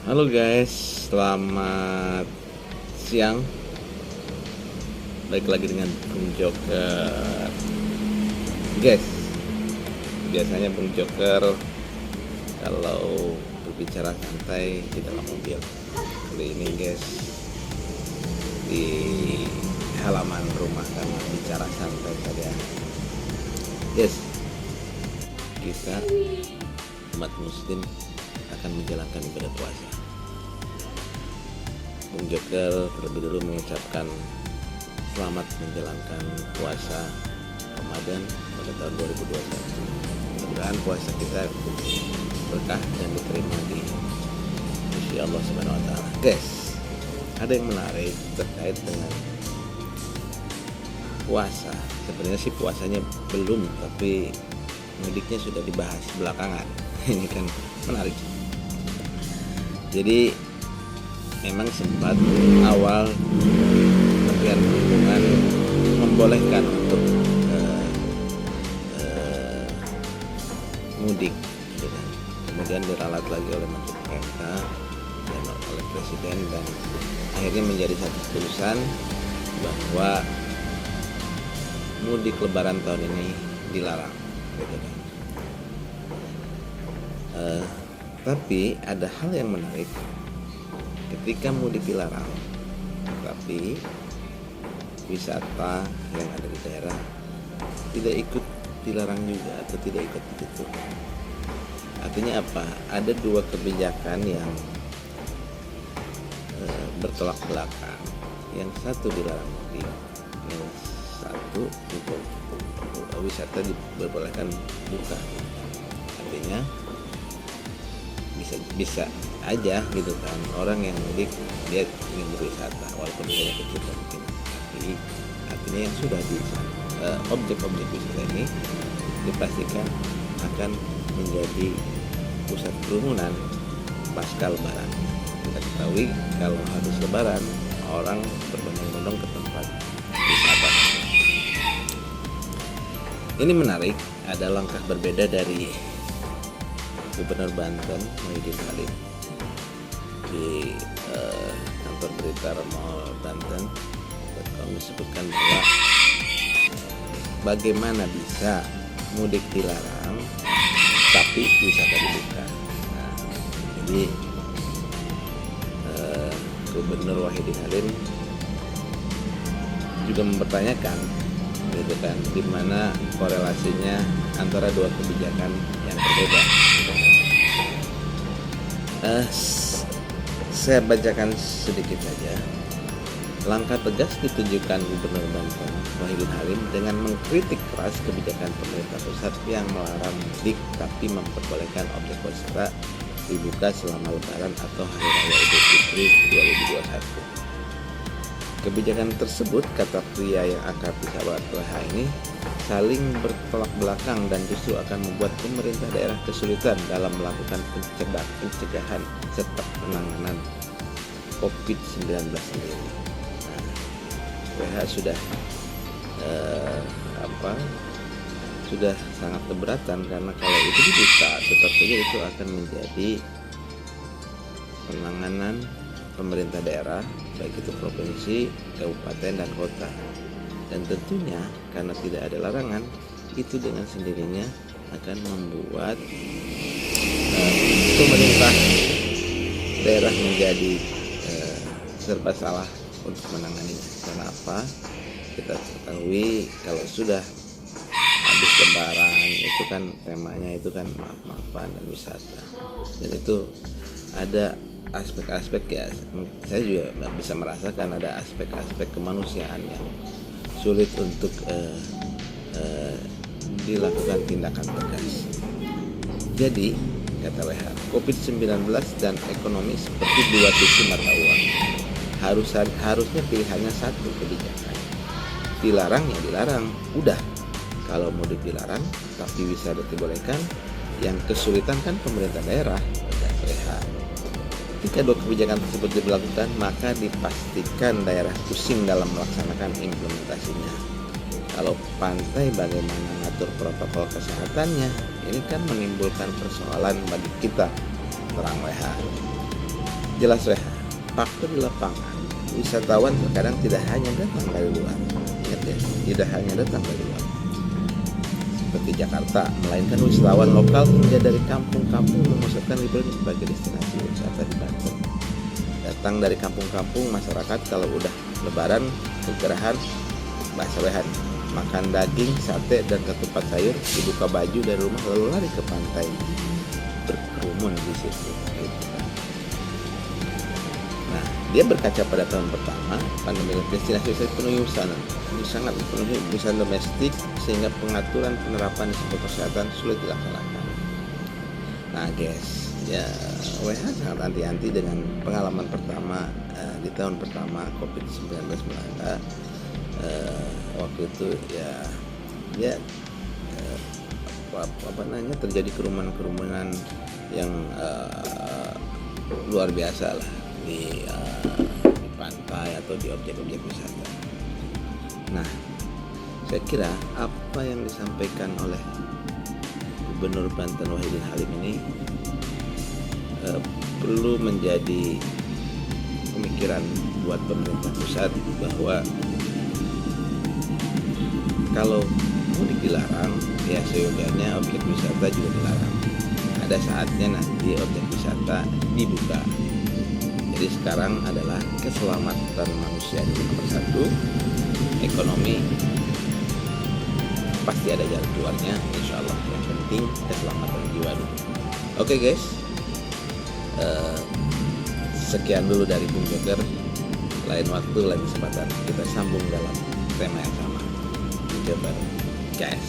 Halo guys, selamat siang. Baik lagi dengan Bung Joker. Guys, biasanya Bung Joker kalau berbicara santai di dalam mobil. Kali ini guys, di halaman rumah karena bicara santai saja. Guys, kita umat muslim akan menjalankan ibadah puasa. Bung Joker terlebih dulu mengucapkan selamat menjalankan puasa Ramadan pada tahun 2021. Mudah-mudahan puasa kita berkah dan diterima di sisi Allah Subhanahu wa taala. Guys, ada yang menarik terkait dengan puasa. Sebenarnya sih puasanya belum, tapi mudiknya sudah dibahas belakangan. Ini kan menarik. Jadi memang sempat awal Kementerian Perhubungan membolehkan untuk mudik, gitu kan. Kemudian diralat lagi oleh Menteri PMK dan oleh Presiden, dan akhirnya menjadi satu keputusan bahwa mudik Lebaran tahun ini dilarang, gitu kan. Tapi ada hal yang menarik ketika mudik dilarang, tapi wisata yang ada di daerah tidak ikut dilarang juga atau tidak ikut ditutup. Artinya apa? Ada dua kebijakan yang bertolak belakang. Yang satu dilarang mudik, yang satu untuk wisata diperbolehkan buka. Artinya bisa aja gitu kan, orang yang mudik dia ingin berwisata walaupun hanya kecil mungkin, tapi artinya yang sudah di objek-objek wisata ini dipastikan akan menjadi pusat kerumunan pasca Lebaran. Kita ketahui kalau habis Lebaran orang berbondong-bondong ke tempat wisata. Ini menarik, ada langkah berbeda dari Gubernur Banten Muhyiddin Halim di kantor berita Remal Banten. Kami sebutkan bahwa bagaimana bisa mudik dilarang tapi wisata dibuka. Nah, jadi Gubernur Muhyiddin Halim juga mempertanyakan, gitu kan, di mana korelasinya antara dua kebijakan yang berbeda. Saya bacakan sedikit saja. Langkah tegas ditunjukkan Gubernur Banten Muhyiddin Halim dengan mengkritik keras kebijakan pemerintah pusat yang melarang mudik tapi memperbolehkan objek wisata dibuka selama Lebaran atau Hari Raya Idul Fitri 2021. Kebijakan tersebut, kata pria yang akrab disapa WH ini, saling bertolak belakang dan justru akan membuat pemerintah daerah kesulitan dalam melakukan pencegahan serta penanganan COVID-19 sendiri. Nah, WH sudah sudah sangat keberatan karena kalau itu dibuka tetap saja itu akan menjadi penanganan pemerintah daerah, baik itu provinsi, kabupaten, dan kota. Dan tentunya karena tidak ada larangan, itu dengan sendirinya akan membuat pemerintah daerah menjadi serba salah untuk menanganinya. Karena apa? Kita ketahui kalau sudah habis Lebaran itu kan temanya itu kan maaf-maafan dan wisata, dan itu ada aspek-aspek, ya saya juga bisa merasakan ada aspek-aspek kemanusiaan yang sulit untuk dilakukan tindakan tegas. Jadi kata WHO, COVID-19 dan ekonomi seperti dua sisi mata uang. Harusnya pilihannya satu kebijakan. Dilarang ya dilarang, udah. Kalau mudik dilarang tapi wisata dibolehkan, yang kesulitan kan pemerintah daerah, kata WHO. Jika dua kebijakan tersebut diberlakukan, maka dipastikan daerah pusing dalam melaksanakan implementasinya. Kalau pantai bagaimana mengatur protokol kesehatannya? Ini kan menimbulkan persoalan bagi kita, terang WHO. Jelas Reha, faktor di lapangan, wisatawan terkadang tidak hanya datang dari luar. Ingat ya, tidak hanya datang dari luar seperti Jakarta, melainkan wisatawan lokal hingga dari kampung-kampung memasukkan liburan sebagai destinasi wisata di Banten. Datang dari kampung-kampung masyarakat kalau udah lebaran, kegerahan, bahasa Rehan, makan daging, sate, dan ketupat sayur, dibuka baju dari rumah lalu lari ke pantai, berkerumun di situ. Gitu kan. Nah, dia berkaca pada tahun pertama, pandemi destinasi wisata penuh wisata. Ini sangat dipenuhi wisata domestik sehingga pengaturan penerapan risiko kesehatan sulit dilaksanakan. Nah guys, ya WH sangat anti-anti dengan pengalaman pertama di tahun pertama COVID-19 melanda. Waktu itu terjadi kerumunan yang luar biasa lah di pantai atau di objek-objek wisata. Nah, saya kira apa yang disampaikan oleh Gubernur Banten Wahidin Halim ini perlu menjadi pemikiran buat pemerintah pusat bahwa kalau mudik dilarang, ya seyogianya objek wisata juga dilarang. Ada saatnya nanti objek wisata dibuka. Jadi sekarang adalah keselamatan manusia nomor satu, ekonomi pasti ada jalan keluarnya, insya Allah. Yang penting keselamatan jiwa dulu. Oke guys, sekian dulu dari Bung Joker. Lain waktu, lain kesempatan kita sambung dalam tema yang sama. Joker, guys.